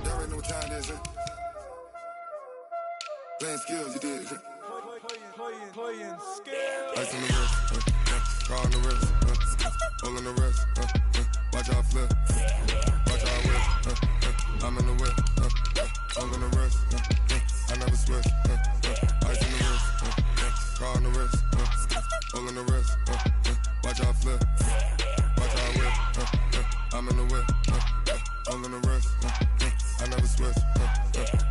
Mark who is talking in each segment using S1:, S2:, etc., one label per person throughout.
S1: Y'all already know what time it is, huh? Playing skills, you did.
S2: Playing skills.
S1: Ice on the wrist, car on the wrist, hole on the wrist, watch out flip, watch out whip, I'm in the whip, hole on the wrist, I never switch, ice on the wrist, car on the wrist, hole on the wrist, watch out flip, watch out whip, I'm in the whip, hole on the wrist, I never switch,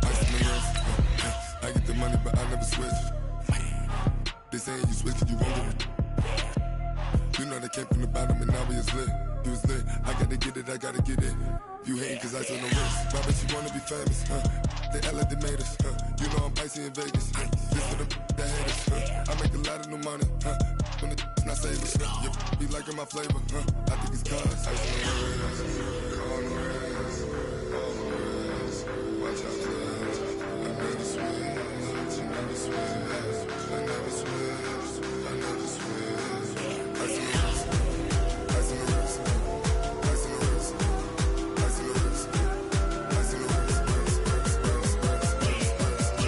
S1: ice on the wrist, I get the money but I never switch. They saying you switch it, you won't get it. You know they came from the bottom and now we is lit. You was lit, I gotta get it, I gotta get it. You hating cause I on the wrist. Why bet you wanna be famous, They act like they made us, You know I'm icy in Vegas, This for the that hate us, I make a lot of new money, When the not savers, You be liking my flavor, I think it's cause ice on the wrist, on the wrist, on the wrist. Watch out for this, I never switch, I never switch. I never switch, I never switch. Ice on the wrist, ice on the wrist, ice on the wrist, ice on the wrist, ice on the wrist,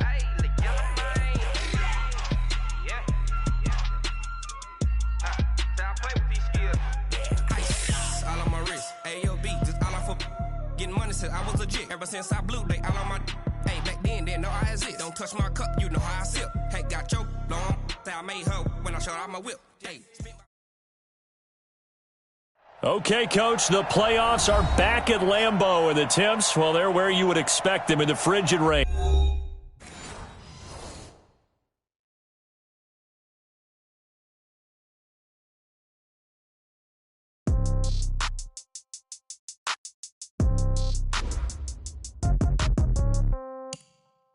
S3: Hey, the yellow man. Yeah. So I play with these skills.
S4: Ice all on my wrist, AOB, just all off of getting money since I was legit. Ever since I blew, they all on my. Hey, back then, didn't know I exist. Don't touch my cup, you know how I sip. Hey, got your long, say I made her when I showed out my whip. Hey.
S5: Okay, Coach, the playoffs are back at Lambeau, and the Temps, well, they're where you would expect them in the frigid rain.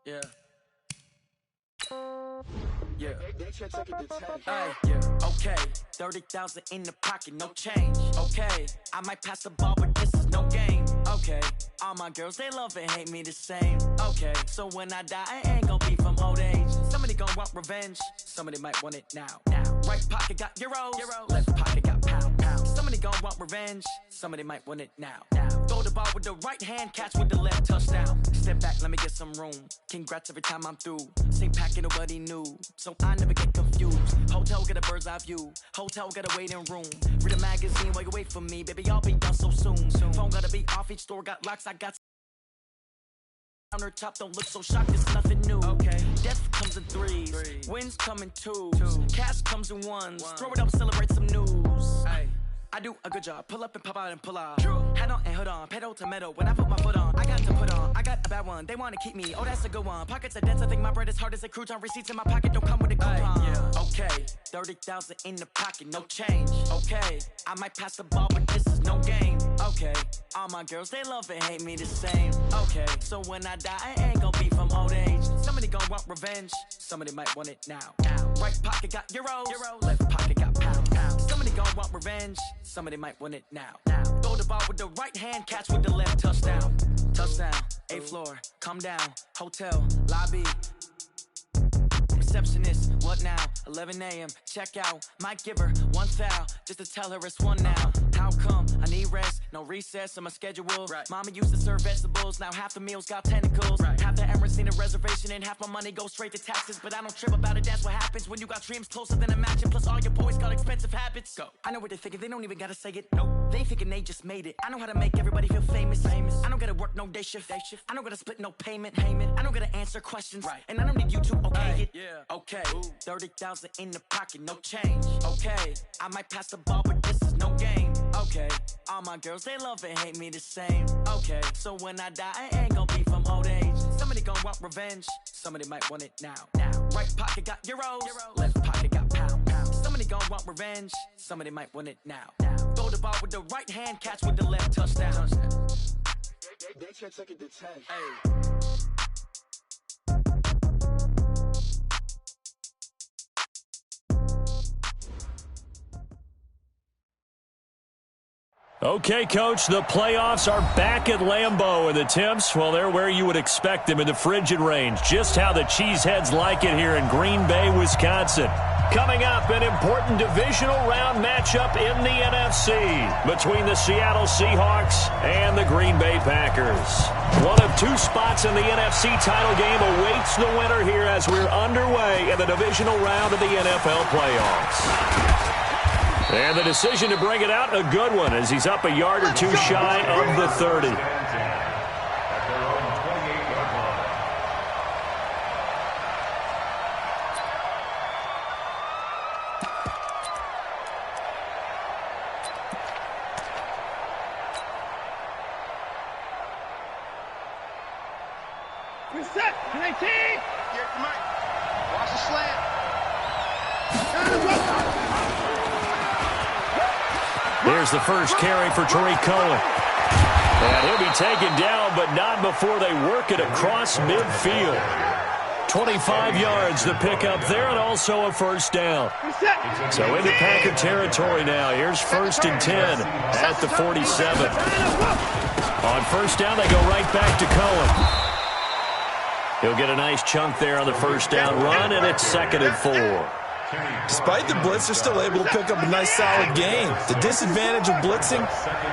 S6: Yeah. Yeah. Hey, yeah. Okay. 30,000 in the pocket, no change. Okay. I might pass the ball, but this is no game. Okay. All my girls, they love and hate me the same. Okay. So when I die, I ain't gon' be from old age. Somebody gon' want revenge. Somebody might want it now. Right pocket got euros. Left pocket got pound. Somebody gon' want revenge. Somebody might want it now. Throw the ball with the right hand, catch with the left, touchdown. Step back, let me get some room. Congrats every time I'm through. Same packet, nobody knew, so I never get confused. Hotel get a bird's eye view. Hotel got a waiting room. Read a magazine while you wait for me, baby. I'll be done so soon. Phone gotta be off. Each store got locks. I got counter top. Don't look so shocked. It's nothing new. Okay. Death comes in threes. Wins come in twos. Cash comes in ones. Throw it up, celebrate some news. Hey. I do a good job. Pull up and pop out and pull out. True. Head on and hood on. Pedal to metal. When I put my foot on, I got to put on. I got a bad one. They want to keep me. Oh, that's a good one. Pockets are dense. I think my bread is hard as a crouton. Receipts in my pocket don't come with a coupon. Yeah. Okay. 30,000 in the pocket. No change. Okay. I might pass the ball, but this is no game. Okay. All my girls, they love and hate me the same. Okay. So when I die, I ain't gonna be from old age. Somebody gon' want revenge. Somebody might want it now. Right pocket got euros. Left pocket got pound. Somebody gon' want revenge. Somebody might want it now. Throw the ball with the right hand, catch with the left, touchdown. Touchdown, 8th floor, come down, hotel, lobby. Receptionist, what now? 11 a.m., check out. Might give her one foul, just to tell her it's one now. How come? I need rest, no recess on my schedule. Right. Mama used to serve vegetables, now half the meals got tentacles. Right. Half the errands need a reservation and half my money goes straight to taxes. But I don't trip about it, that's what happens when you got dreams closer than a match. And plus all your boys got expensive habits. Go. I know what they're thinking, they don't even gotta say it. Nope. They thinking they just made it. I know how to make everybody feel famous. I don't gotta work no day shift. I don't gotta split no payment. I don't gotta answer questions. Right. And I don't need you to okay it. Yeah. Okay. 30,000 in the pocket, no change. Okay. I might pass the ball, but this is no game. Okay. All my girls, they love and hate me the same. Okay. So when I die, I ain't gonna be from old age. Somebody gon' want revenge. Somebody might want it now. Right pocket got euros. Left pocket got pound. Somebody gon' want revenge. Somebody might want it now. Throw the ball with the right hand, catch with the left, touchdown.
S2: They can't take it to 10.
S6: Hey.
S5: Okay, Coach, the playoffs are back at Lambeau, and the Temps, well, they're where you would expect them in the frigid range. Just how the Cheeseheads like it here in Green Bay, Wisconsin. Coming up, an important divisional round matchup in the NFC between the Seattle Seahawks and the Green Bay Packers. One of two spots in the NFC title game awaits the winner here as we're underway in the divisional round of the NFL playoffs. And the decision to bring it out, a good one, as he's up a yard or two shy of the 30.
S2: Reset. 19. Here, come on. Watch the slant.
S5: Here's the first carry for Tariq Cohen. And he'll be taken down, but not before they work it across midfield. 25 yards the pickup there, and also a first down. So into Packer territory now. Here's 1st and 10 at the 47. On first down, they go right back to Cohen. He'll get a nice chunk there on the first down run, and it's 2nd and 4.
S7: Despite the blitz, they're still able to pick up a nice solid gain. The disadvantage of blitzing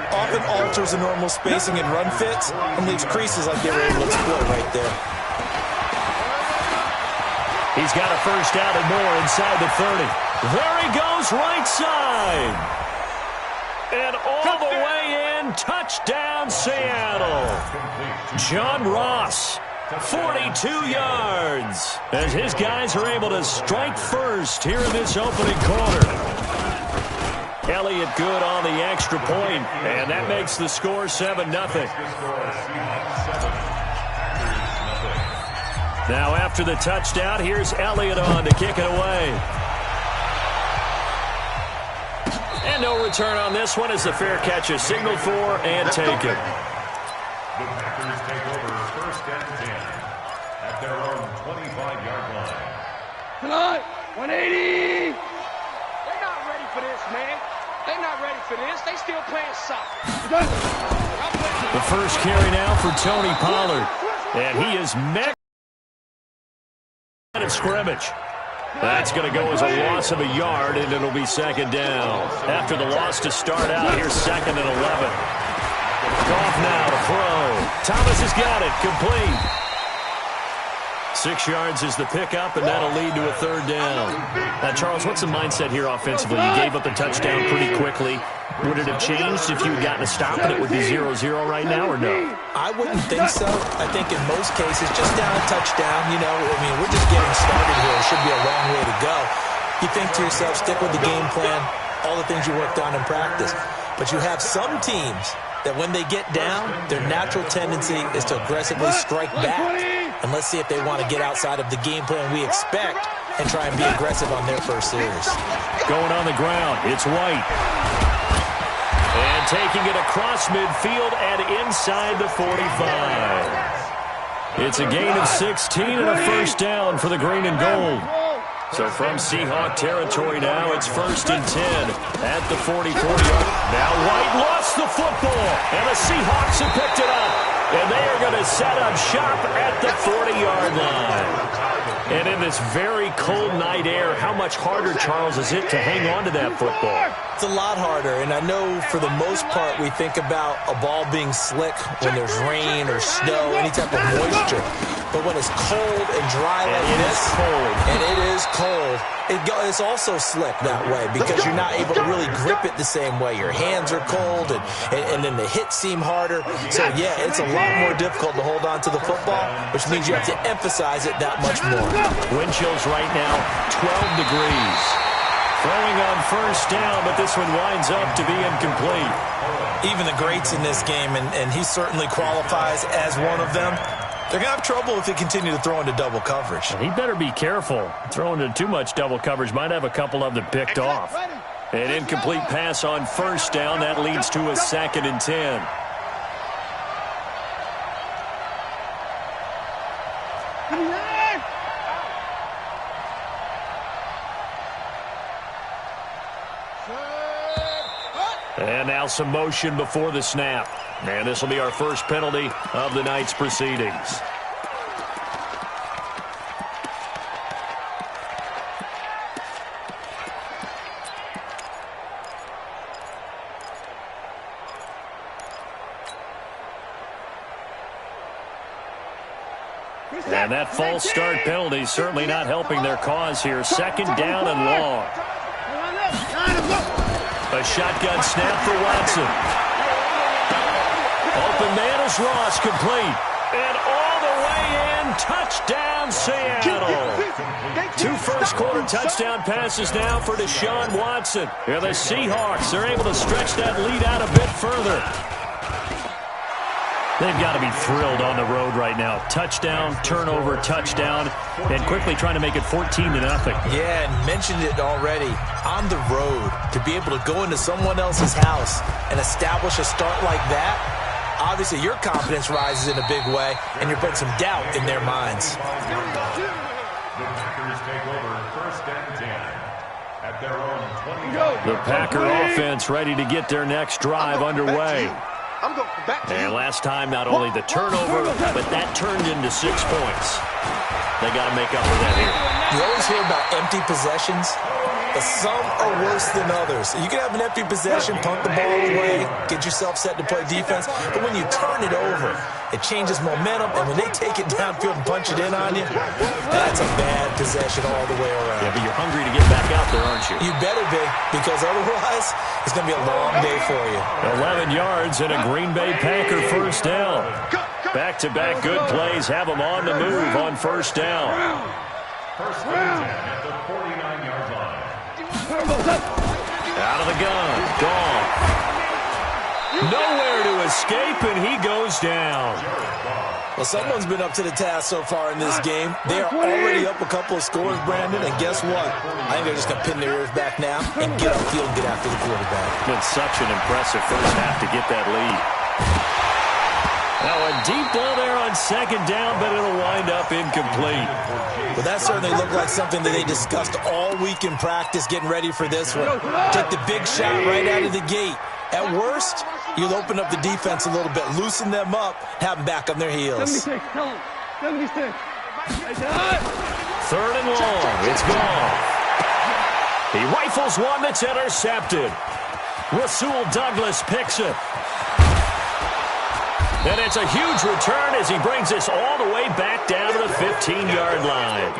S7: often alters the normal spacing and run fits and leaves creases like they were able to exploit right there.
S5: He's got a first down and more inside the 30. There he goes, right side. And all the way in, touchdown Seattle. John Ross, 42 yards, as his guys are able to strike first here in this opening quarter. Elliott good on the extra point, and that makes the score 7-0. Now after the touchdown, here's Elliott on to kick it away. And no return on this one as the fair catch is signaled for and taken.
S8: The Packers take over 1st and 10 at their own 25-yard line.
S2: Tonight, 180.
S3: They're not ready for this, man. They're not ready for this. They still playing soccer.
S5: The first carry now for Tony Pollard. And he is met at scrimmage. That's going to go as a loss of a yard, and it'll be 2nd down. After the loss to start out, here's 2nd and 11. Goff now to throw. Thomas has got it. Complete. 6 yards is the pickup, and that'll lead to a 3rd down. Now, Charles, what's the mindset here offensively? You gave up the touchdown pretty quickly. Would it have changed if you had gotten a stop and it would be 0-0 right now, or no?
S7: I wouldn't think so. I think in most cases, just down a touchdown, you know, I mean, we're just getting started here. It should be a long way to go. You think to yourself, stick with the game plan, all the things you worked on in practice. But you have some teams that when they get down, their natural tendency is to aggressively strike back. And let's see if they want to get outside of the game plan we expect and try and be aggressive on their first series.
S5: Going on the ground, it's White. And taking it across midfield and inside the 45. It's a gain of 16 and a first down for the green and gold. So from Seahawk territory now, it's 1st and 10 at the 44-yard. Now White lost the football, and the Seahawks have picked it up. And they are going to set up shop at the 40-yard line. And in this very cold night air, how much harder, Charles, is it to hang on to that football?
S7: It's a lot harder, and I know for the most part we think about a ball being slick when there's rain or snow, any type of moisture. But when it's cold and dry like this, and it is cold, it's also slick that way because you're not able to really grip it the same way. Your hands are cold, and then the hits seem harder. So, yeah, it's a lot more difficult to hold on to the football, which means you have to emphasize it that much more.
S5: Wind chills right now, 12 degrees. Throwing on first down, but this one winds up to be incomplete.
S7: Even the greats in this game, and he certainly qualifies as one of them, they're going to have trouble if they continue to throw into double coverage.
S5: He better be careful. Throwing into too much double coverage might have a couple of them picked off. An incomplete pass on first down. That leads to a 2nd and 10. And now some motion before the snap. And this will be our first penalty of the night's proceedings. And that false start penalty certainly not helping their cause here. Second down and long. A shotgun snap for Watson. Open man is Ross, complete. And all the way in, touchdown Seattle. 2 first-quarter touchdown passes now for Deshaun Watson. And the Seahawks are able to stretch that lead out a bit further. They've got to be thrilled on the road right now. Touchdown, turnover, touchdown, and quickly trying to make it 14-0.
S7: Yeah, and mentioned it already. On the road, to be able to go into someone else's house and establish a start like that, obviously your confidence rises in a big way, and you're putting some doubt in their minds.
S8: The Packers take over first and 10 at their own 20.
S5: The Packer offense ready to get their next drive underway.
S3: I'm going back to you.
S5: And last time, not only the turnover, but that turned into 6 points. They got to make up for that here.
S7: You always hear about empty possessions, but some are worse than others. You can have an empty possession, punt the ball away, get yourself set to play defense, but when you turn it over, it changes momentum, and when they take it downfield and punch it in on you, that's a bad possession all the way around.
S5: Yeah, but you're hungry to get back out there, aren't you?
S7: You better be, because otherwise, it's going to be a long day for you.
S5: 11 yards and a Green Bay Packer first down. Back-to-back good plays have them on the move on first down.
S8: First and 10 at the 49-yard line.
S5: Out of the gun, gone. Nowhere to escape, and he goes down.
S7: Well, someone's been up to the task so far in this game. They are already up a couple of scores, Brandon, and guess what? I think they're just going to pin their ears back now and get upfield and get after the quarterback.
S5: Been such an impressive first half to get that lead. Now a deep ball there on second down, but it'll wind up incomplete.
S7: Well, that certainly looked like something that they discussed all week in practice, getting ready for this one. Take the big shot right out of the gate. At worst, you'll open up the defense a little bit, loosen them up, have them back on their heels.
S2: 76, tell him. 76.
S5: Third and long, it's gone. He rifles one that's intercepted. Rasul Douglas picks it. And it's a huge return as he brings this all the way back down to the 15-yard line.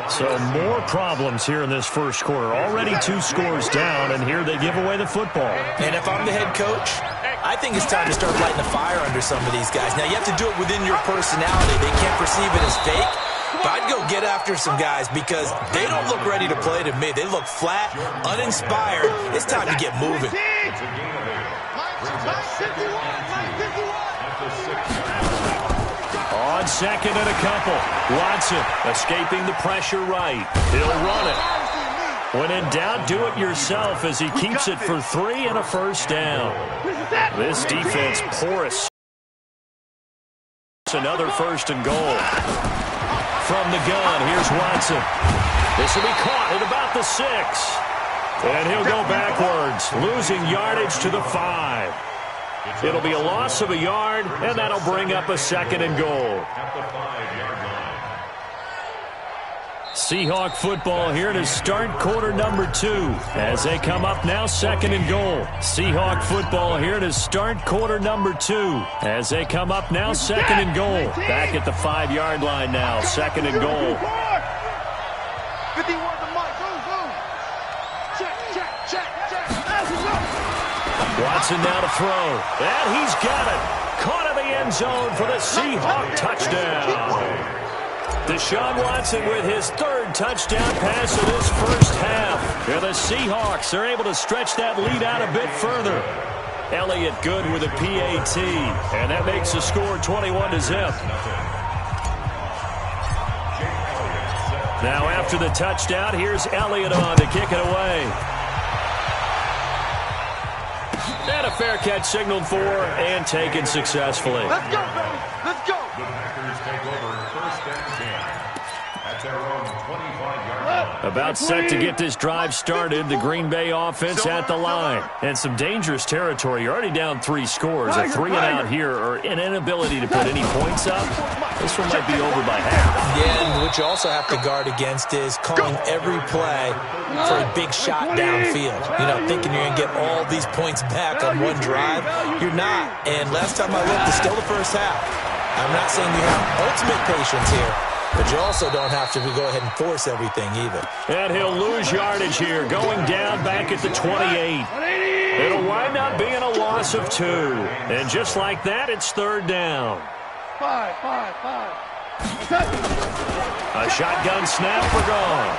S5: So more problems here in this first quarter. Already 2 scores down, and here they give away the football.
S7: And if I'm the head coach, I think it's time to start lighting a fire under some of these guys. Now, you have to do it within your personality. They can't perceive it as fake. But I'd go get after some guys because they don't look ready to play to me. They look flat, uninspired. It's time to get moving.
S5: On second and a couple. Watson escaping the pressure right. He'll run it. When in doubt, do it yourself as he keeps it for 3 and a first down. This defense porous. Another first and goal. From the gun, here's Watson. This will be caught at about the 6. And he'll go backwards, losing yardage to the 5. It'll be a loss of a yard, and that'll bring up a second and goal. Seahawk football here to start quarter number 2 as they come up now second and goal. Seahawk football here to start quarter number 2 as they come up now second and goal. Back at the 5-yard line now, second and goal.
S3: 51 to Mike, go. Check.
S5: Watson now to throw, and he's got it. Caught in the end zone for the Seahawk touchdown. Deshaun Watson with his 3rd touchdown pass of this first half. And the Seahawks are able to stretch that lead out a bit further. Elliott good with a PAT, and that makes the score 21-0. Now after the touchdown, here's Elliott on to kick it away. And a fair catch signaled for and taken successfully.
S3: Let's go, baby. Let's go.
S8: The Packers take over first and 10 at their own 25-yard line.
S5: About set to get this drive started. The Green Bay offense at the line. And some dangerous territory. You're already down 3 scores. A 3-and-out here or an inability to put any points up. This one might be over by half.
S7: Yeah, and what you also have to guard against is calling every play for a big shot downfield. You know, thinking you're going to get all these points back on one drive. You're not. And last time I looked, it's still the first half. I'm not saying you have ultimate patience here, but you also don't have to go ahead and force everything either.
S5: And he'll lose yardage here, going down back at the 28. It'll wind up being a loss of 2. And just like that, it's 3rd down.
S2: 5.
S5: A shotgun snap for gone.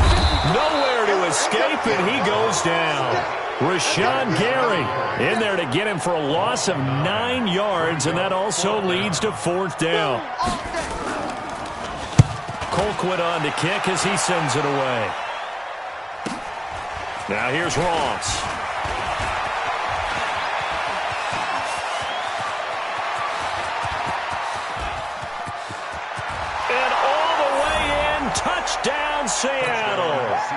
S5: Nowhere to escape, and he goes down. Rashawn Gary in there to get him for a loss of 9 yards, and that also leads to 4th down. Colquitt on to kick as he sends it away. Now here's Ross. And all the way in, touchdown Seattle.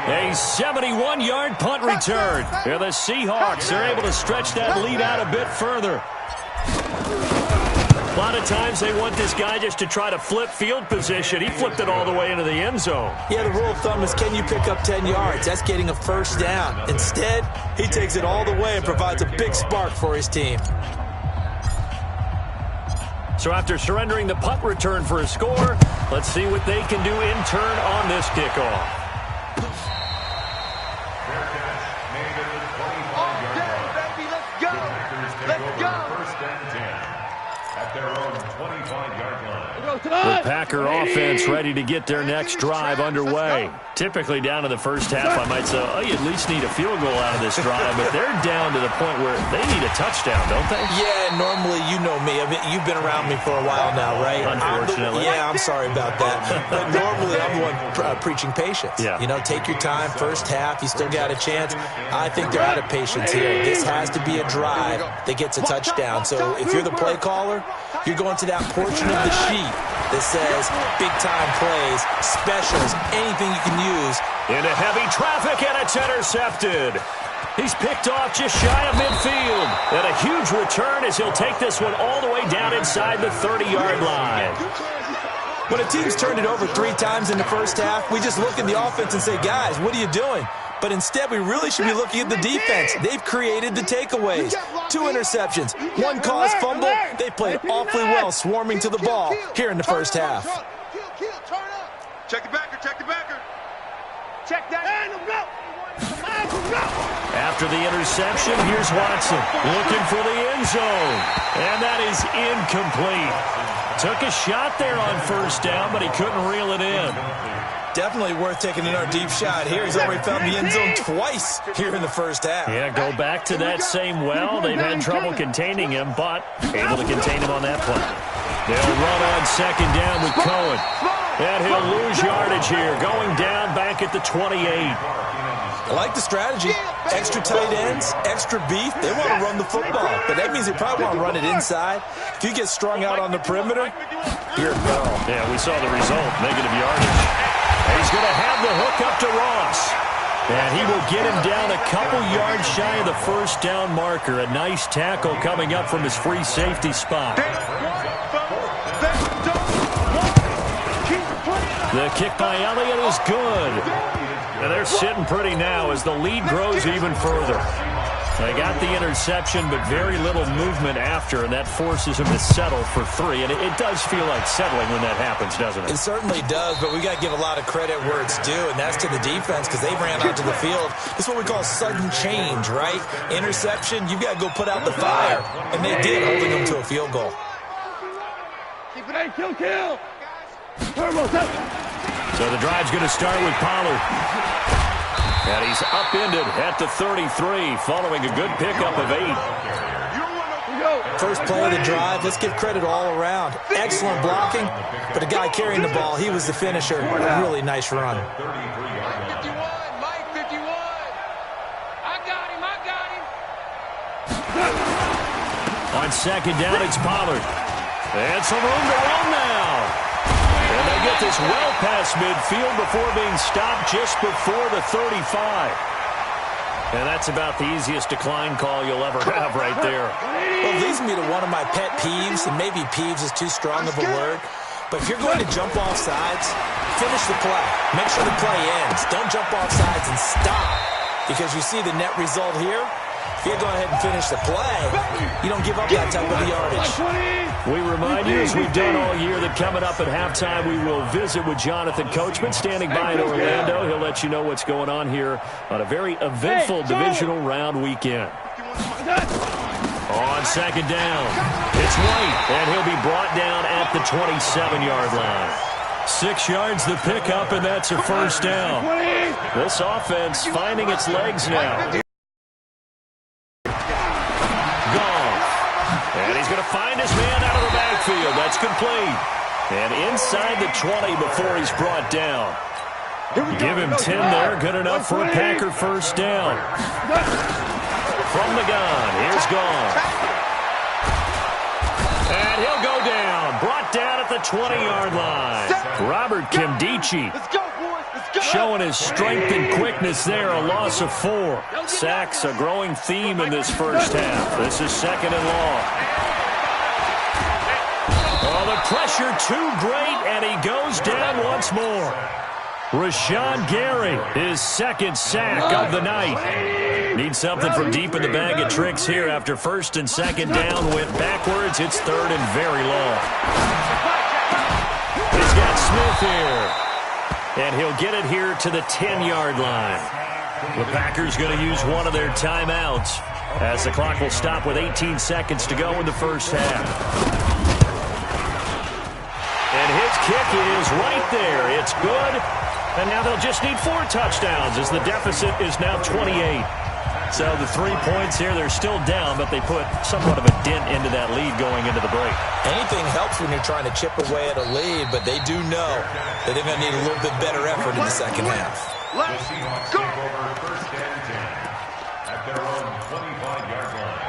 S5: A 71-yard punt return. And the Seahawks are able to stretch that lead out a bit further. A lot of times they want this guy just to try to flip field position. He flipped it all the way into the end zone.
S7: Yeah, the rule of thumb is can you pick up 10 yards? That's getting a 1st down. Instead, he takes it all the way and provides a big spark for his team.
S5: So after surrendering the punt return for a score, let's see what they can do in turn on this kickoff.
S8: Fair catch made at the 25-yard line.
S2: Let's go.
S8: The Packers take over 1st and 10 at their own 25-yard line.
S5: The Packer offense ready to get their next drive underway. Typically down to the first half, I might say, oh, you at least need a field goal out of this drive, but they're down to the point where they need a touchdown, don't they?
S7: Yeah, normally, you know me. I mean, you've been around me for a while now, right?
S5: Unfortunately.
S7: I'm sorry about that. But normally, I'm the one preaching patience.
S5: Yeah.
S7: You know, take your time. First half, you still got a chance. I think they're out of patience here. This has to be a drive that gets a touchdown. So if you're the play caller, you're going to that portion of the sheet that says big-time plays, specials, anything you can use.
S5: Into heavy traffic, and it's intercepted. He's picked off just shy of midfield. And a huge return as he'll take this one all the way down inside the 30-yard line.
S7: When a team's turned it over 3 times in the first half, we just look at the offense and say, guys, what are you doing? But instead, we really should be looking at the defense. They've created the takeaways. 2 interceptions, 1 caused fumble. They played awfully well swarming to the ball here in the first half.
S2: Check the backer, check the backer. Check that.
S5: After the interception, here's Watson looking for the end zone. And that is incomplete. Took a shot there on 1st down, but he couldn't reel it in.
S7: Definitely worth taking another deep shot here. He's already found the end zone twice here in the first half.
S5: Yeah, go back to that same well. They've had trouble containing him, but able to contain him on that play. They'll run on 2nd down with Cohen. And he'll lose yardage here, going down back at the 28.
S7: I like the strategy. Extra tight ends, extra beef. They want to run the football, but that means they probably want to run it inside. If you get strung out on the perimeter, you're a go.
S5: Yeah, we saw the result, negative yardage. And he's going to have the hook up to Ross. And he will get him down a couple yards shy of the 1st down marker. A nice tackle coming up from his free safety spot. The kick by Elliott is good. And they're sitting pretty now as the lead grows even further. They got the interception, but very little movement after, and that forces him to settle for 3. And it does feel like settling when that happens, doesn't it?
S7: It certainly does, but we got to give a lot of credit where it's due, and that's to the defense because they ran onto the field. This is what we call sudden change, right? Interception, you've got to go put out the fire, and they did, holding them to a field goal.
S2: Keep it, kill.
S5: So the drive's going to start with Pollard. And he's upended at the 33, following a good pickup of 8.
S7: First play of the drive, let's give credit all around. Excellent blocking, but the guy carrying the ball, he was the finisher. A really nice run.
S3: Mike 51. I got him.
S5: On 2nd down, it's Pollard. And some room to run now. And they get this well past midfield before being stopped just before the 35. And that's about the easiest decline call you'll ever have right there.
S7: Well, it leads me to one of my pet peeves, and maybe peeves is too strong of a word. But if you're going to jump off sides, finish the play. Make sure the play ends. Don't jump off sides and stop. Because you see the net result here. If you go ahead and finish the play, you don't give up that type of yardage.
S5: We remind you, as we've done all year, that coming up at halftime, we will visit with Jonathan Coachman standing by in Orlando. He'll let you know what's going on here on a very eventful divisional round weekend. On second down, it's White, and he'll be brought down at the 27-yard line. 6 yards the pickup, and that's a first down. This offense finding its legs now. And he's going to find his man out of the backfield. That's complete. And inside the 20 before he's brought down. Give him 10 there. Good enough for a Packer first down. From the gun, here's Gone. And he'll go down. Brought down at the 20-yard line. Robert Kimdichie showing his strength and quickness there. A loss of 4. Sacks a growing theme in this first half. This is second and long. Oh, the pressure too great, and he goes down once more. Rashawn Gary, his second sack of the night. Needs something from deep in the bag of tricks here after first and second down went backwards. It's third and very long. He's got Smith here. And he'll get it here to the 10-yard line. The Packers going to use one of their timeouts as the clock will stop with 18 seconds to go in the first half. And his kick is right there. It's good. And now they'll just need 4 touchdowns as the deficit is now 28. So the 3 points here, they're still down, but they put somewhat of a dent into that lead going into the break.
S7: Anything helps when you're trying to chip away at a lead, but they do know that they're going to need a little bit better effort in the second half.
S8: The Seahawks take over first and 10 at their own 25-yard line.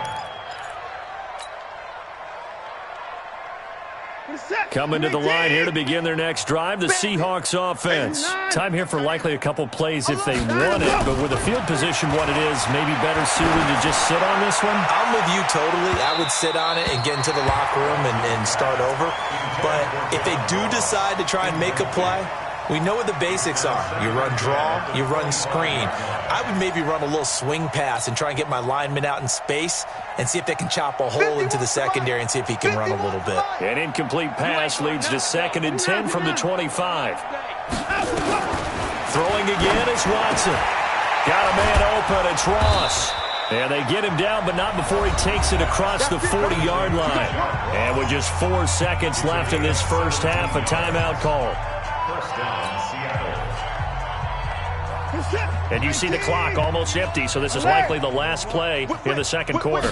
S5: Coming to the line here to begin their next drive, the Seahawks offense. Time here for likely a couple plays if they want it, but with the field position what it is, maybe better suited to just sit on this one?
S7: I'm with you totally. I would sit on it and get into the locker room and start over. But if they do decide to try and make a play, we know what the basics are. You run draw, you run screen. I would maybe run a little swing pass and try and get my lineman out in space and see if they can chop a hole into the secondary and see if he can run a little bit.
S5: An incomplete pass leads to second and 10 from the 25. Throwing again is Watson. Got a man open, it's Ross. And they get him down, but not before he takes it across the 40-yard line. And with just 4 seconds left in this first half, a timeout call.
S8: First down, Seattle.
S5: And you see the clock almost empty, so this is likely the last play in the second quarter.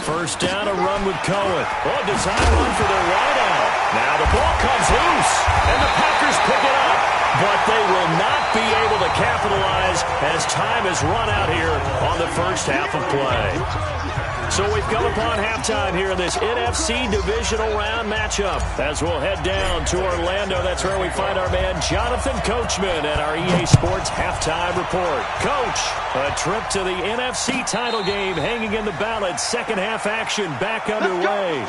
S5: First down, a run with Cohen. Oh, design run for their wideout. Now the ball comes loose, and the Packers pick it up. But they will not be able to capitalize as time has run out here on the first half of play. So we've come upon halftime here in this NFC divisional round matchup. As we'll head down to Orlando, that's where we find our man Jonathan Coachman at our EA Sports Halftime Report. Coach, a trip to the NFC title game hanging in the balance. Second half action back underway.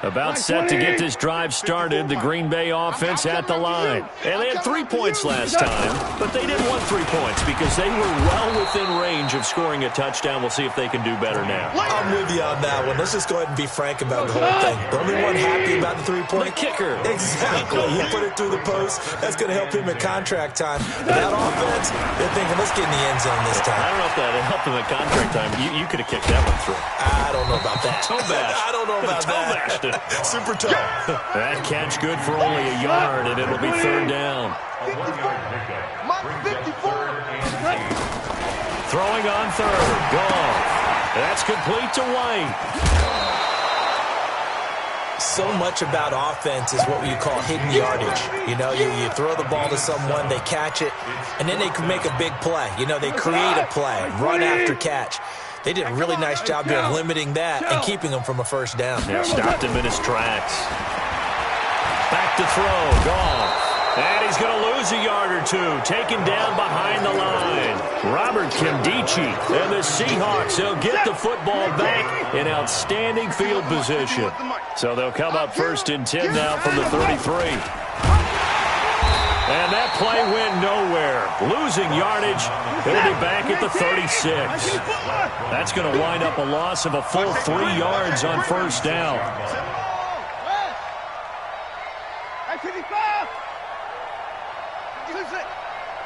S5: About set to get this drive started, the Green Bay offense at the line. And they had 3 points last time, but they didn't want 3 points because they were well within range of scoring a touchdown. We'll see if they can do better now.
S7: I'm with you on that one. Let's just go ahead and be frank about the whole thing. The only one happy about the 3-point?
S5: The kicker.
S7: Exactly. He put it through the post. That's going to help him at contract time. But that offense, they're thinking, let's get in the end zone this time.
S5: I don't know if that helped him at contract time. You could have kicked that one through.
S7: I don't know about that.
S5: Toe bash.
S7: I don't know about that. Super toe.
S5: That catch good for only a yard, and it'll be third down.
S8: A 1-yard pickup brings up third and 8.
S5: Throwing on third. Goff. That's complete to White.
S7: 2 So much about offense is what you call hidden yardage. You know, you throw the ball to someone, they catch it, and then they can make a big play. You know, they create a play, run after catch. They did a really nice job here of limiting that and keeping them from a first down.
S5: Yeah, stopped him in his tracks. Back to throw, Goff. And he's going to lose a yard or two, taken down behind the line. Robert Kimdichie and the Seahawks, they'll get the football back in outstanding field position. So they'll come up 1st and 10 now from the 33. And that play went nowhere. Losing yardage, it'll be back at the 36. That's going to wind up a loss of a full 3 yards on 1st down.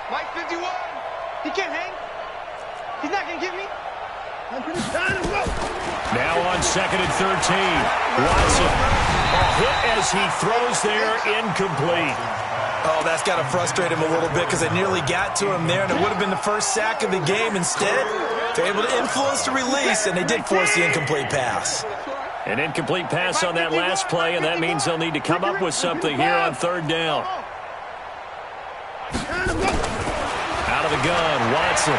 S3: Mike 51. He can't hang. He's not going to get me.
S5: Now on 2nd and 13. Watson. A hit as he throws there, incomplete.
S7: Oh, that's got to frustrate him a little bit because they nearly got to him there, and it would have been the first sack of the game. Instead, they're able to influence the release, and they did force the incomplete pass.
S5: An incomplete pass on that last play, and that means they'll need to come up with something here on 3rd down. Out of the gun, Watson.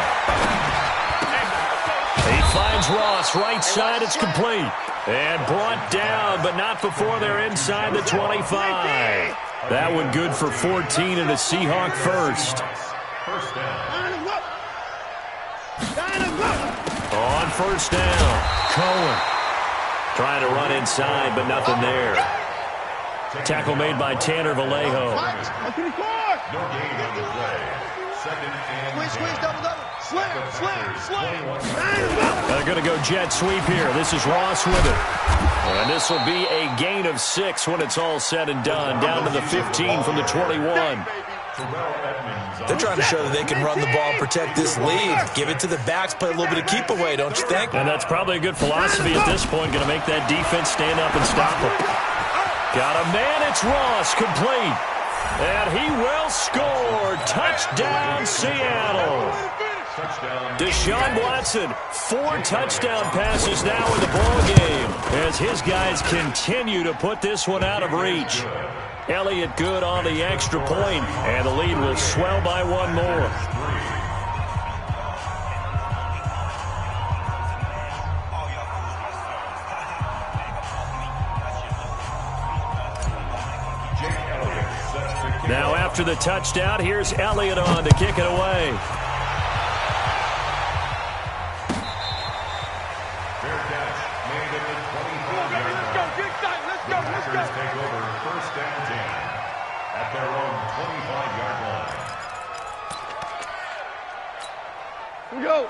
S5: He finds Ross, right side, it's complete. And brought down, but not before they're inside the 25. That one good for 14 and a Seahawk first. On 1st down, Cohen. Trying to run inside, but nothing there. Tackle made by Tanner Vallejo.
S8: No gain on the play. 2nd and 10.
S3: Squeeze, double. Slam.
S5: They're going to go jet sweep here. This is Ross with it. And this will be a gain of 6 when it's all said and done. Down to the 15 from the 21.
S7: They're trying to show that they can run the ball and protect this lead. Give it to the backs, play a little bit of keep away, don't you think?
S5: And that's probably a good philosophy at this point. Going to make that defense stand up and stop them. Got a man, it's Ross, complete. And he will score. Touchdown, Seattle. Deshaun Watson, 4 touchdown passes now in the ball game as his guys continue to put this one out of reach. Elliott good on the extra point, and the lead will swell by 1 more. Now after the touchdown, here's Elliott on to kick it away.
S8: Fair catch made at the 25-yard line. The Packers take over 1st and 10 at their own 25-yard line.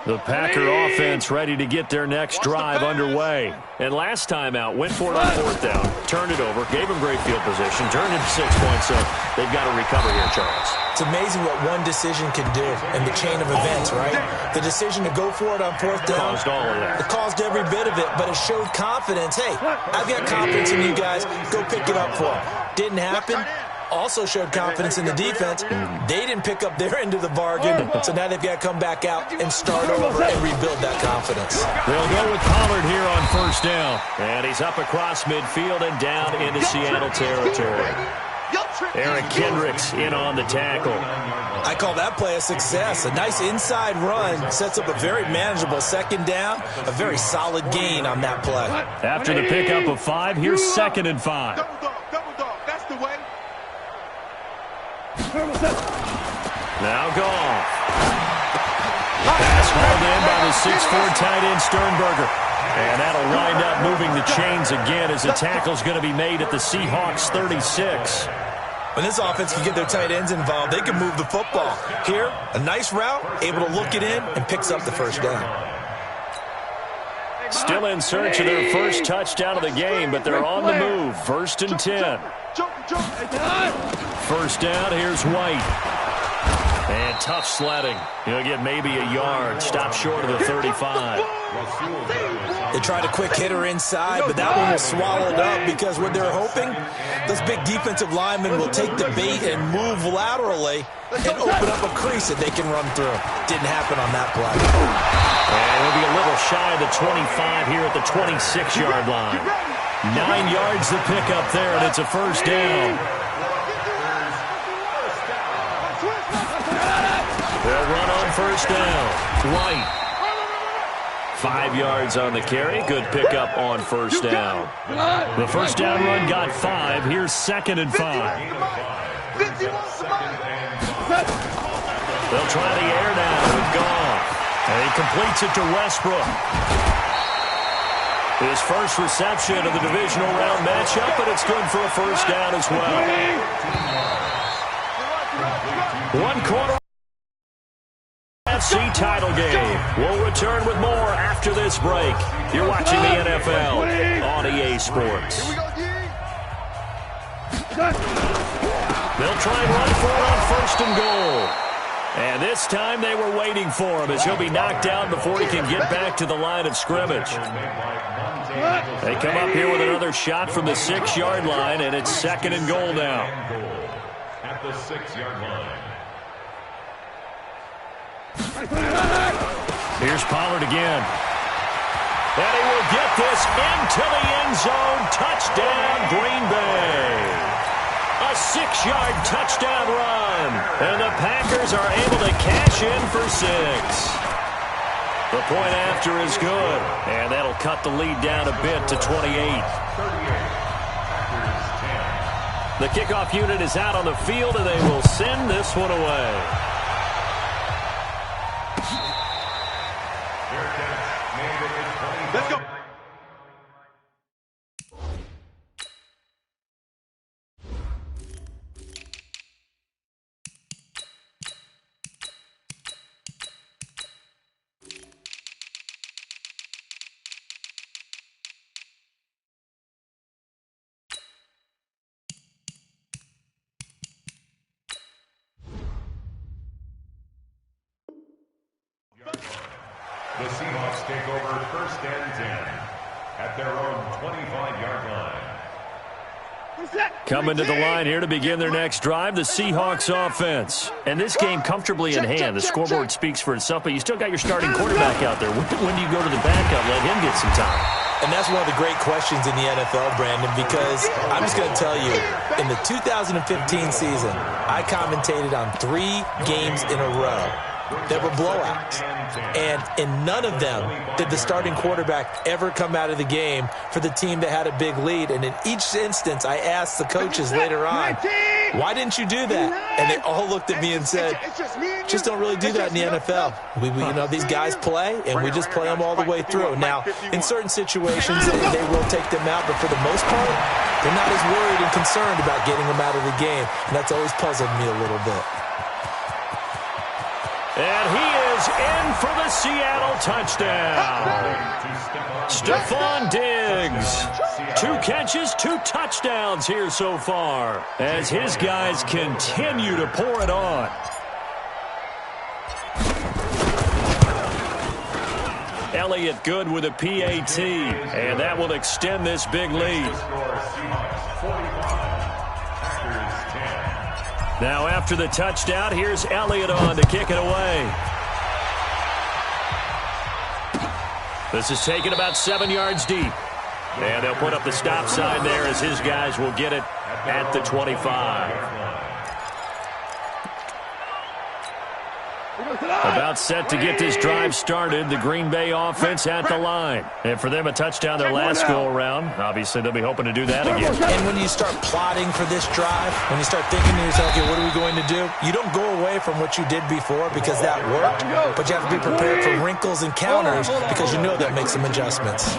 S5: The Packer offense ready to get their next drive underway. And last time out, went for it on 4th down, turned it over, gave them great field position, turned into 6 points, so they've got to recover here, Charles.
S7: It's amazing what one decision can do in the chain of events, right? The decision to go for it on 4th down.
S5: Caused all of that.
S7: It caused every bit of it, but it showed confidence. Hey, I've got confidence in you guys. Go pick it up for them. Didn't happen. Also showed confidence in the defense. They didn't pick up their end of the bargain, so now they've got to come back out and start over and rebuild that confidence.
S5: They'll go with Pollard here on 1st down. And he's up across midfield and down into Seattle territory. Eric Kendricks in on the tackle.
S7: I call that play a success. A nice inside run sets up a very manageable 2nd down. A very solid gain on that play.
S5: After the pickup of 5, here's 2nd and 5.
S3: Double dog. That's the way.
S5: Now Goff. Pass hauled in by the 6'4" tight end Sternberger. And that'll wind up moving the chains again as the tackle's going to be made at the Seahawks 36.
S7: When this offense can get their tight ends involved, they can move the football. Here, a nice route, able to look it in, and picks up the 1st down.
S5: Still in search of their first touchdown of the game, but they're on the move. 1st and 10. 1st down, here's White. And tough sledding. He'll get maybe a yard. Stop short of the 35.
S7: They tried a quick hitter inside, but that one was swallowed up because what they're hoping, those big defensive linemen will take the bait and move laterally and open up a crease that they can run through. Didn't happen on that play.
S5: And we'll be a little shy of the 25 here at the 26-yard line. 9 yards to pick up there, and it's a first down. They'll run on first down. White. 5 yards on the carry. Good pickup on first down. The first down run got 5. Here's 2nd and 5. They'll try the air now with Goff. And he completes it to Westbrook. His first reception of the divisional round matchup, and it's good for a first down as well. 1 quarter NFC title game. We'll return with more after this break. You're watching the NFL on EA Sports. They'll try and run for it on 1st and goal. And this time they were waiting for him as he'll be knocked down before he can get back to the line of scrimmage. They come up here with another shot from the 6-yard line, and it's 2nd and goal now.
S8: At the 6-yard line.
S5: Here's Pollard again. And he will get this into the end zone. Touchdown, Green Bay. A 6-yard touchdown run. And the Packers are able to cash in for 6. The point after is good. And that'll cut the lead down a bit to 28. The kickoff unit is out on the field, and they will send this one away.
S2: Let's go.
S8: The Seahawks take over 1st and 10 at their own 25-yard line.
S5: Coming to the line here to begin their next drive, the Seahawks offense. And this game comfortably in hand. The scoreboard speaks for itself, but you still got your starting quarterback out there. When do you go to the backup? Let him get some time.
S7: And that's one of the great questions in the NFL, Brandon, because I'm just going to tell you, in the 2015 season, I commentated on 3 games in a row that were blowouts. And in none of them did the starting quarterback ever come out of the game for the team that had a big lead. And in each instance, I asked the coaches later on, why didn't you do that? And they all looked at me and said, just don't really do that in the NFL. You know, these guys play, and we just play them all the way through. Now, in certain situations, they will take them out, but for the most part, they're not as worried and concerned about getting them out of the game. And that's always puzzled me a little bit.
S5: And he is in for the Seattle touchdown. Stephon Diggs. 2 catches, 2 touchdowns here so far as his guys continue to pour it on. Elliott good with a PAT, and that will extend this big lead. Now after the touchdown, here's Elliott on to kick it away. This is taken about 7 yards deep. And they'll put up the stop sign there as his guys will get it at the 25. About set to get this drive started, the Green Bay offense at the line. And for them, a touchdown their last go-around. Obviously, they'll be hoping to do that again.
S7: And when you start plotting for this drive, when you start thinking to yourself, okay, what are we going to do? You don't go away from what you did before because that worked, but you have to be prepared for wrinkles and counters because you know that makes some adjustments.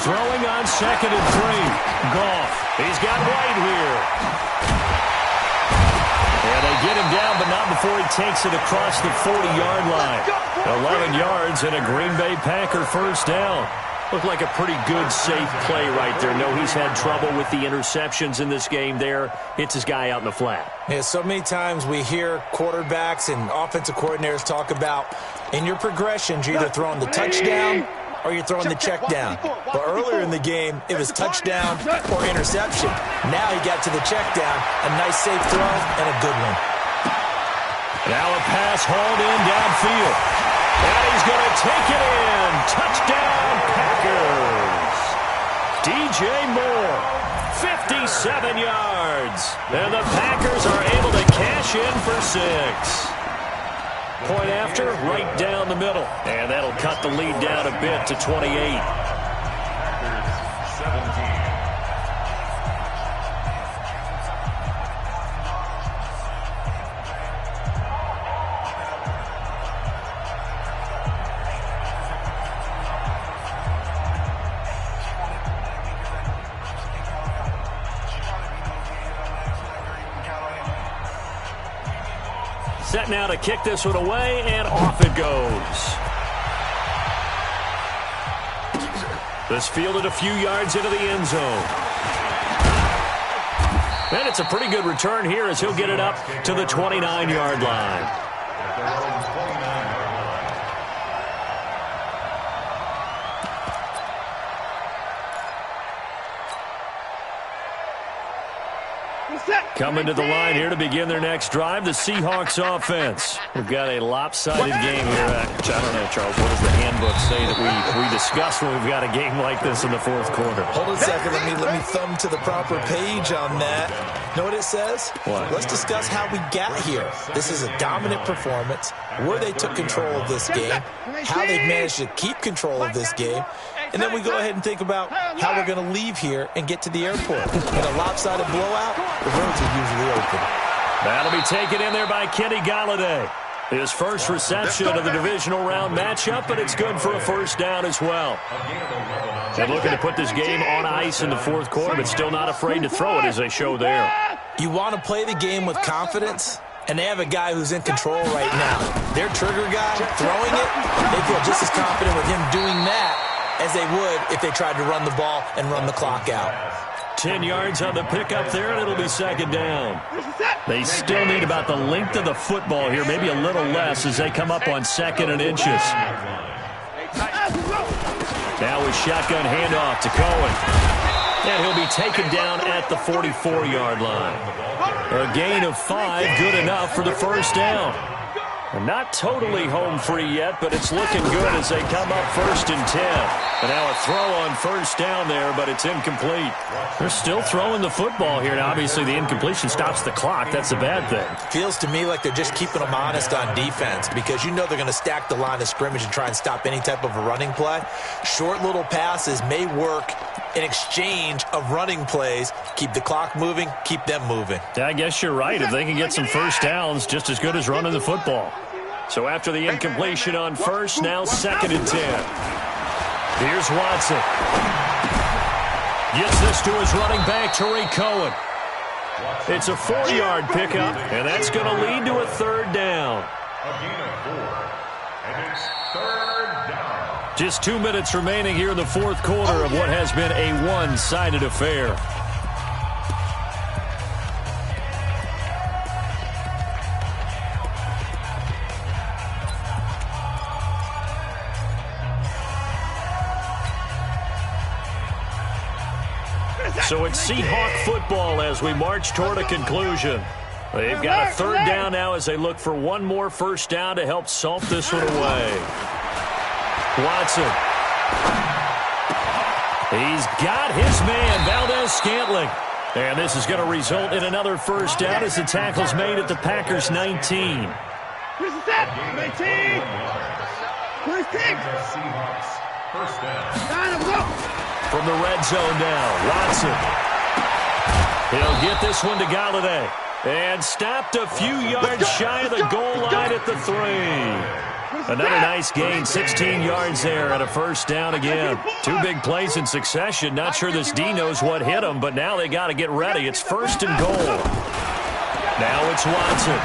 S5: Throwing on 2nd and 3. Goff. He's got White here. And they get him down, but not before he takes it across the 40-yard line. 11 yards and a Green Bay Packer first down. Looked like a pretty good, safe play right there. No, he's had trouble with the interceptions in this game there. Hits his guy out in the flat.
S7: Yeah, so many times we hear quarterbacks and offensive coordinators talk about in your progressions, you're either throwing the touchdown or you're throwing the check down. But earlier in the game, it was touchdown or interception. Now he got to the check down, a nice safe throw, and a good one.
S5: Now a pass hauled in downfield. And he's going to take it in. Touchdown, Packers. DJ Moore, 57 yards. And the Packers are able to cash in for 6. Point after, right down the middle. And that'll cut the lead down a bit to 28.
S8: Packers 17.
S5: Set now to kick this one away, and off it goes. This fielded a few yards into the end zone. And it's a pretty good return here as he'll get it up to the 29-yard line. Coming to the line here to begin their next drive, the Seahawks offense. We've got a lopsided game here. I don't know, Charles, what does the handbook say that we discuss when we've got a game like this in the fourth quarter?
S7: Hold on a second. Let me thumb to the proper page on that. Know what it says?
S5: What?
S7: Let's discuss how we got here. This is a dominant performance, where they took control of this game, how they've managed to keep control of this game, and then we go ahead and think about how we're going to leave here and get to the airport. In a lopsided blowout, the roads are usually open.
S5: That'll be taken in there by Kenny Galladay. His first reception of the divisional round matchup, but it's good for a first down as well. They're looking to put this game on ice in the fourth quarter, but still not afraid to throw it as they show there.
S7: You want to play the game with confidence, and they have a guy who's in control right now. Their trigger guy throwing it, they feel just as confident with him doing that as they would if they tried to run the ball and run the clock out.
S5: 10 yards on the pickup there, and it'll be second down. They still need about the length of the football here, maybe a little less as they come up on 2nd and inches. Now with shotgun handoff to Cohen. And he'll be taken down at the 44-yard line. A gain of 5, good enough for the first down. And not totally home free yet, but it's looking good as they come up 1st and 10. And now a throw on first down there, but it's incomplete. They're still throwing the football here. Now, obviously, the incompletion stops the clock. That's a bad thing.
S7: Feels to me like they're just keeping them honest on defense because you know they're going to stack the line of scrimmage and try and stop any type of a running play. Short little passes may work in exchange of running plays. Keep the clock moving, keep them moving.
S5: Yeah, I guess you're right. If they can get some first downs, just as good as running the football. So after the incompletion on first, now 2nd and 10. Here's Watson. Gets this to his running back, Tariq Cohen. It's a 4-yard pickup, and that's going to lead to a 3rd down.
S8: A gain of 4, and it's 3rd down.
S5: Just 2 minutes remaining here in the fourth quarter of what has been a one-sided affair. So it's Seahawk football as we march toward a conclusion. They've got a 3rd down now as they look for one more first down to help salt this one away. Watson. He's got his man, Valdez-Scantling. And this is going to result in another first down as the tackle's made at the Packers' 19.
S2: Where's the 19. Where's
S8: Seahawks first down.
S5: From the red zone now, Watson. He'll get this one to Galladay. And stopped a few yards shy of the goal line at the 3. Another nice gain, 16 yards there and a first down again. 2 big plays in succession. Not sure this D knows what hit him, but now they got to get ready. It's 1st and goal. Now it's Watson.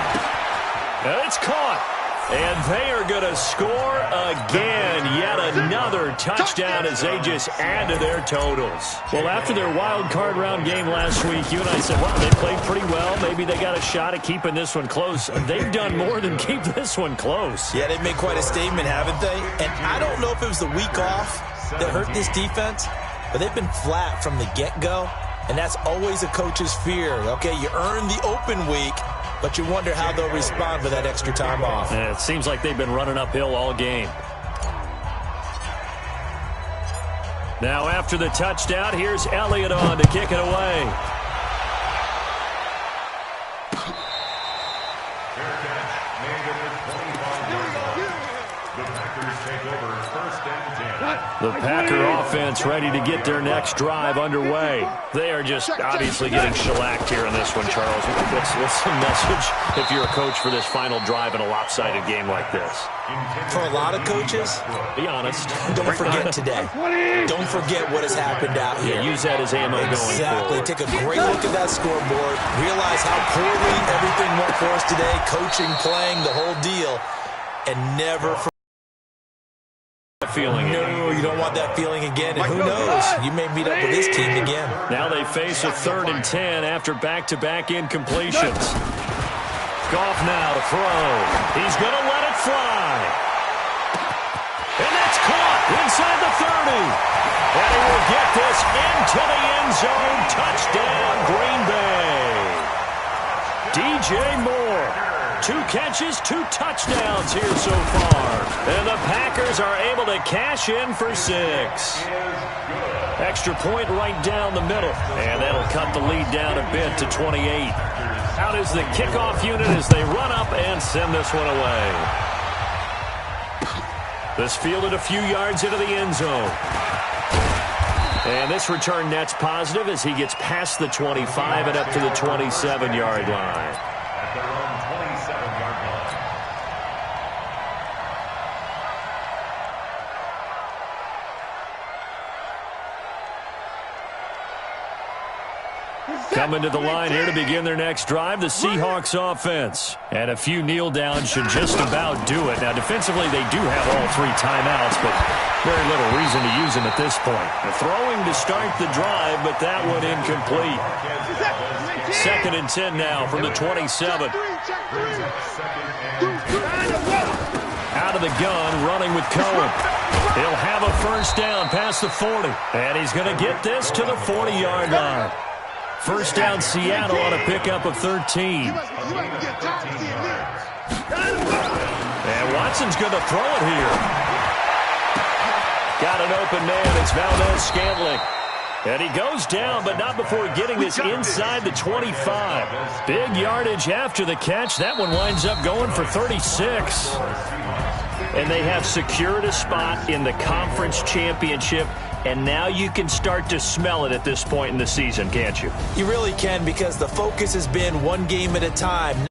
S5: And it's caught. And they are going to score again. Yet another touchdown as they just add to their totals. Well, after their wild card round game last week, you and I said, wow, they played pretty well. Maybe they got a shot at keeping this one close. They've done more than keep this one close.
S7: Yeah, they've made quite a statement, haven't they? And I don't know if it was the week off that hurt this defense, but they've been flat from the get-go. And that's always a coach's fear. Okay, you earn the open week, but you wonder how they'll respond with that extra time off.
S5: Yeah, it seems like they've been running uphill all game. Now after the touchdown, here's Elliott on to kick it away.
S8: Fair catch made at the 25-yard line. The Packers take over first and 10.
S5: The Packer offense ready to get their next drive underway. They are just obviously getting shellacked here in this one, Charles. What's the message if you're a coach for this final drive in a lopsided game like this?
S7: For a lot of coaches,
S5: be honest.
S7: Don't forget today. Don't forget what has happened out here.
S5: Yeah, use that as ammo going
S7: Exactly.
S5: forward.
S7: Take a great look at that scoreboard. Realize how poorly everything went for us today. Coaching, playing, the whole deal. And never forget.
S5: Feeling
S7: No, you don't want that feeling again. And who knows? You may meet up with this team again.
S5: Now they face a 3rd and 10 after back-to-back incompletions. Goff now to throw. He's going to let it fly. And that's caught inside the 30. And he will get this into the end zone. Touchdown, Green Bay. DJ Moore. 2 catches, 2 touchdowns here so far. And the Packers are able to cash in for 6. Extra point right down the middle. And that'll cut the lead down a bit to 28. Out is the kickoff unit as they run up and send this one away. This fielded a few yards into the end zone. And this return net's positive as he gets past the 25 and up to the 27-yard line.
S8: At their own 27-yard line.
S5: Coming to the line here to begin their next drive, the Seahawks offense. And a few kneel downs should just about do it. Now, defensively, they do have all 3 timeouts, but very little reason to use them at this point. They're throwing to start the drive, but that one incomplete. 2nd and 10 now from the 27. Out of the gun, running with Cohen. He'll have a first down past the 40. And he's going to get this to the 40-yard line. First down, Seattle on a pickup of 13. And Watson's going to throw it here. Got an open man. It's Valdez-Scantling. And he goes down, but not before getting this inside the 25. Big yardage after the catch. That one winds up going for 36. And they have secured a spot in the conference championship. And now you can start to smell it at this point in the season, can't you?
S7: You really can, because the focus has been one game at a time.